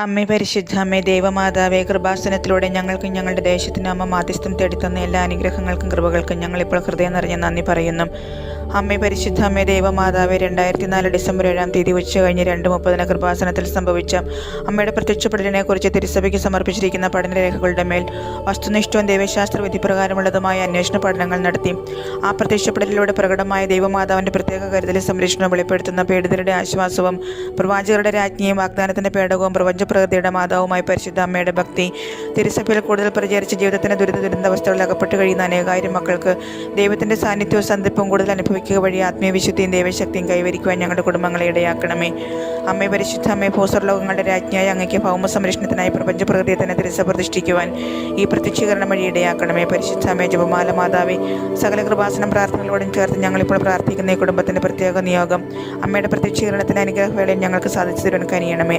അമ്മേ പരിശുദ്ധ അമ്മേ ദൈവമാതാവേ, കൃപാസനത്തിലൂടെ ഞങ്ങൾക്കും ഞങ്ങളുടെ ദേശത്തിന് അമ്മ മാധ്യസ്ഥം തേടിത്തന്ന എല്ലാ അനുഗ്രഹങ്ങൾക്കും കൃപകൾക്കും ഞങ്ങളിപ്പോൾ ഹൃദയം നിറഞ്ഞ നന്ദി പറയുന്നു. അമ്മേ പരിശുദ്ധ അമ്മേ ദൈവമാതാവേ, 2004 ഡിസംബർ 7-ാം തീയതി ഉച്ചകഴിഞ്ഞ് 2:30 കൃപാസനത്തിൽ സംഭവിച്ച അമ്മയുടെ പ്രത്യക്ഷപ്പെടലിനെക്കുറിച്ച് തിരുസഭയ്ക്ക് സമർപ്പിച്ചിരിക്കുന്ന പഠനരേഖകളുടെ മേൽ വസ്തുനിഷ്ഠവും ദൈവശാസ്ത്ര വിധിപ്രകാരമുള്ളതുമായ അന്വേഷണ പഠനങ്ങൾ നടത്തി. ആ പ്രത്യക്ഷപ്പെടലിലൂടെ പ്രകടമായ ദൈവമാതാവിൻ്റെ പ്രത്യേക കരുതലും സംരക്ഷണവും വെളിപ്പെടുത്തുന്ന പീഡിതരുടെ ആശ്വാസവും പ്രവാചകരുടെ രാജ്ഞിയും വാഗ്ദാനത്തിൻ്റെ പേടകവും പ്രപഞ്ചപ്രകൃതിയുടെ മാതാവുമായി പരിശുദ്ധ അമ്മയുടെ ഭക്തി തിരുസഭയിൽ കൂടുതൽ പ്രചരിച്ച് ജീവിതത്തിൻ്റെ ദുരന്താവസ്ഥകളിൽ അകപ്പെട്ട് കഴിയുന്ന അനേകായിരം മക്കൾക്ക് ദൈവത്തിൻ്റെ സാന്നിധ്യവും സന്ധിപ്പും കൂടുതൽ അനുഭവിക്കുക വഴി ആത്മീയ വിശുദ്ധിയും ദൈവശക്തിയും കൈവരിക്കുവാൻ ഞങ്ങളുടെ കുടുംബങ്ങളെ ഇടയാക്കണമേ. അമ്മേ പരിശുദ്ധ അമ്മേ, ഭൂസ്വർലോകങ്ങളുടെ രാജ്ഞിയായ അങ്ങയ്ക്ക് ഭൗമ സംരക്ഷണത്തിനായി പ്രപഞ്ചപ്രകൃതിയെ തന്നെ തിരുസഭ പ്രതിഷ്ഠിക്കുവാൻ ഈ പ്രത്യക്ഷീകരണം വഴി ഇടയാക്കണമേ. പരിശുദ്ധ അമ്മേ, ജപമാല മാതാവേ, സകല കൃപാസനം പ്രാർത്ഥനകളോടും ചേർത്ത് ഞങ്ങളിപ്പോൾ പ്രാർത്ഥിക്കുന്ന ഈ കുടുംബത്തിൻ്റെ പ്രത്യേക നിയോഗം അമ്മയുടെ പ്രത്യക്ഷീകരണത്തിന് അനുഗ്രഹവേളയിൽ ഞങ്ങൾക്ക് സാധിച്ചു തരുവാൻ കനിയണമേ.